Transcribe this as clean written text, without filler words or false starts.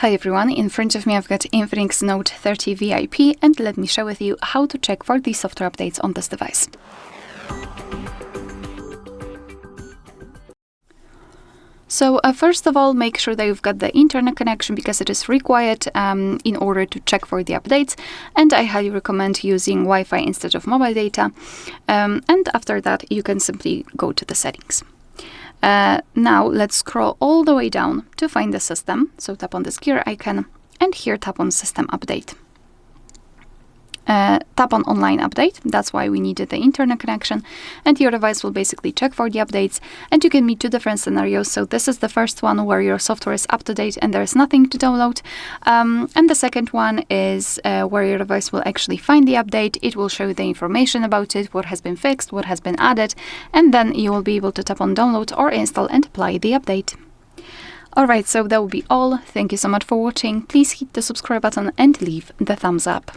Hi everyone, in front of me I've got INFINIX Note 30 VIP, and let me share with you how to check for the software updates on this device. So first of all, make sure that you've got the internet connection because it is required in order to check for the updates, and I highly recommend using Wi-Fi instead of mobile data. And after that, you can simply go to the settings. Now let's scroll all the way down to find the system. So tap on this gear icon and here tap on System Update. Tap on Online Update, that's why we needed the internet connection, and your device will basically check for the updates, and you can meet two different scenarios. So this is the first one where your software is up to date and there's nothing to download, and the second one is where your device will actually find the update. It will show you the information about it, what has been fixed, what has been added, and then you will be able to tap on Download or Install and apply the update. Alright, so that will be all. Thank you so much for watching. Please hit the subscribe button and leave the thumbs up.